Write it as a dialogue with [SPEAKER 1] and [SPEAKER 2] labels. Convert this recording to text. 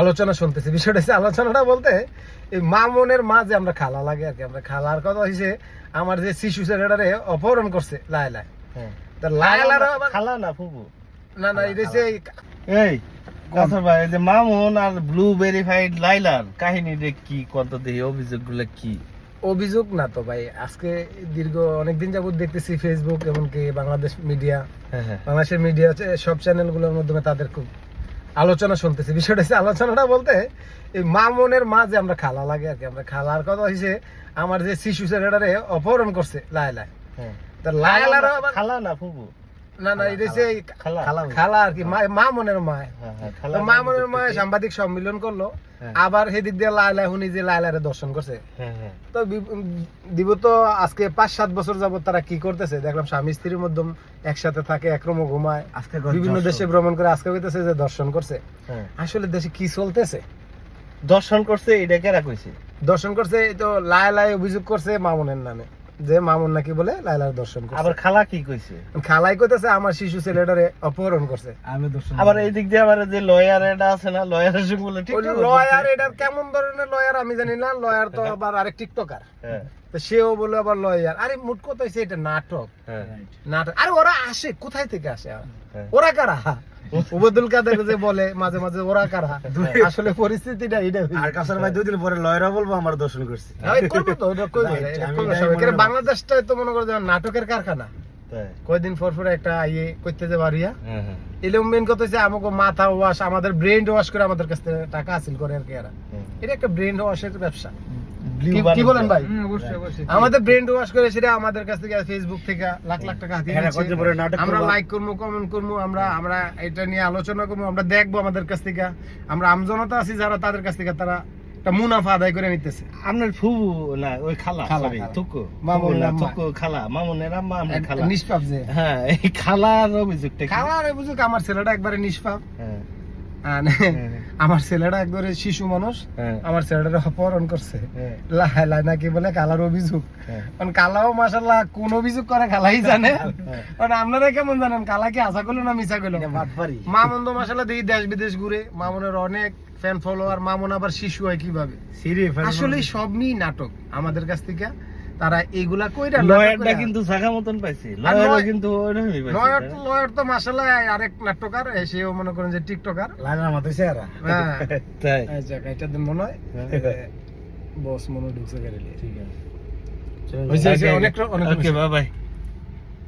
[SPEAKER 1] আলোচনা শুনতেছি। বিষয়টা হচ্ছে আলোচনাটা বলতে এই মামুনের মা যে আমরা খালা লাগে আর কি, আমরা খালার কথা হয়েছে আমার যে শিশু ছেলেটারে অপহরণ করছে লায়লা। তা লায়লার
[SPEAKER 2] খালা না ফুফু?
[SPEAKER 1] না না এটা হচ্ছে
[SPEAKER 2] এই কথা ভাই, এই যে মামুন আর ব্লু ভেরিফাইড লাইলার কাহিনীটা কি, কত দেহি অভিযোগগুলো কি?
[SPEAKER 1] অভিযোগ না তো ভাই, আজকে দীর্ঘ অনেকদিন যাবত দেখতেছি ফেসবুক এমনকি বাংলাদেশ মিডিয়া, বাংলাদেশের মিডিয়া সব চ্যানেলগুলোর মাধ্যমে তাদের খুব আলোচনা শুনতেছি। বিষয়টা হচ্ছে আলোচনাটা বলতে এই মামুনের মা যে আমরা খালা লাগে আর কি, আমরা খালার কথা হয়েছে আমার যে শিশু ছেলেটারে অপহরণ করছে লায়লা। তা লায়লার
[SPEAKER 2] খালা না ফুফু?
[SPEAKER 1] না না এটা হচ্ছে খালা আর কি, মামুনের মা। মামুনের মা সাংবাদিক সম্মেলন করলো, আবার সেদিক দিয়ে লায়লা শুনি যে লায়লারে দর্শন করছে। তো দিব তো আজকে 5-7 বছর যাবত তারা কি করতেছে দেখলাম, স্বামী স্ত্রীর মধ্যে একসাথে থাকে, একরকম ঘুমায়, বিভিন্ন দেশে ভ্রমণ করে। আজকে হইতেছে যে দর্শন করছে। আসলে দেশে কি চলতেছে?
[SPEAKER 2] দর্শন করছে এটা কেরা কইছে?
[SPEAKER 1] দর্শন করছে তো লায়লাই অভিযোগ করছে মামুনের নামে, যে মামুন নাকি বলে লায়লার দর্শন করছে।
[SPEAKER 2] আবার খালা কি কইছে?
[SPEAKER 1] খালাই কইতেছে আমার শিশু ছেলেটারে অপহরণ করছে।
[SPEAKER 2] আমি দর্শন আবার এই দিক দিয়ে আবার যে লয়ার এটা আছে না, লয়ারের সঙ্গে বলে ঠিক না?
[SPEAKER 1] লয়ার এটা কেমন ধরনের লয়ার আমি জানি না, লয়ার তো আবার আরেক টিকটকার। তো সেও বলে আবার লয়ার। আরে মোট কথা হইছে এটা নাটক। নাটক। আরে ওরা আসে কোথায় থেকে আসে? ওরা কারা? ওবায়দুল কাদের যে বলে মাঝে মাঝে ওরা কারা? আসলে পরিস্থিতিটা এটা।
[SPEAKER 2] আর কাছার ভাই 2 দিন পরে লয়ারও বলবো আমার দর্শন করছে।
[SPEAKER 1] বাংলাদেশটা তো মনে করো নাটকের কারখানা। কয়দিন পর পর একটা ইয়ে করতে যে বাড়িয়া এলে মেন কথা হচ্ছে আমাকে মাথা ওয়াশ, আমাদের ব্রেন ওয়াশ করে আমাদের কাছ থেকে টাকা হাসিল করে আর কি। এরা এটা একটা ব্রেন ওয়াশের ব্যবসা। কি বলেন ভাই? আমাদের ব্রেন ওয়াশ করে সেটা আমাদের কাছ থেকে ফেসবুক থেকে লাখ লাখ টাকা হাতিয়ে নিচ্ছে। আমরা লাইক করবো, কমেন্ট করবো, আমরা এটা নিয়ে আলোচনা করবো, আমরা দেখবো আমাদের কাছ থেকে। আমরা আমজনতা আছি যারা, তাদের কাছ থেকে তারা একটা মুনাফা আদায় করে নিতেছে।
[SPEAKER 2] আপনার ফুফু না ওই খালা, সরি তুকু মামুন না, তুকু খালা, মামুনের আম্মা আমরা খালা।
[SPEAKER 1] নিষ্পাপ যে,
[SPEAKER 2] হ্যাঁ এই খালার অভিযোগটা কি?
[SPEAKER 1] খালার অভিযোগ আমার ছেলেটা একবারে নিষ্পাপ। আমার ছেলেটা একবারে শিশু মানুষ, আমার ছেলেটা অপহরণ করছে লাই নাকি বলে কালার অভিযোগ। কারণ কালাও মাশাআল্লাহ কোন অভিযোগ করে কালাই জানে। কারণ আপনারা কেমন জানেন কালা কি আশা করলো না মিছা করলো? মামুন তো মাশাআল্লাহ দেখি দেশ বিদেশ ঘুরে, মামুনের অনেক ফ্যান ফলোয়ার। মামুন আবার শিশু হয় কিভাবে? আসলে সব নিয়ে নাটক আমাদের কাছ থেকে তারা এইগুলা কইরা।
[SPEAKER 2] লয়ারটা কিন্তু জায়গা মতন পাইছে, লয়ারও কিন্তু ওইরকমই পাইছে।
[SPEAKER 1] লয়ার তো মাশাআল্লাহ আরেক নাটকার, সেও মনে করেন যে টিকটকার লাগার মতো চেহারা। হ্যাঁ তাই আচ্ছা এটা দিন মনে হয় বস মনে ঢুকছে গাড়ি। ঠিক আছে, অনেক অনেক। Okay bye bye.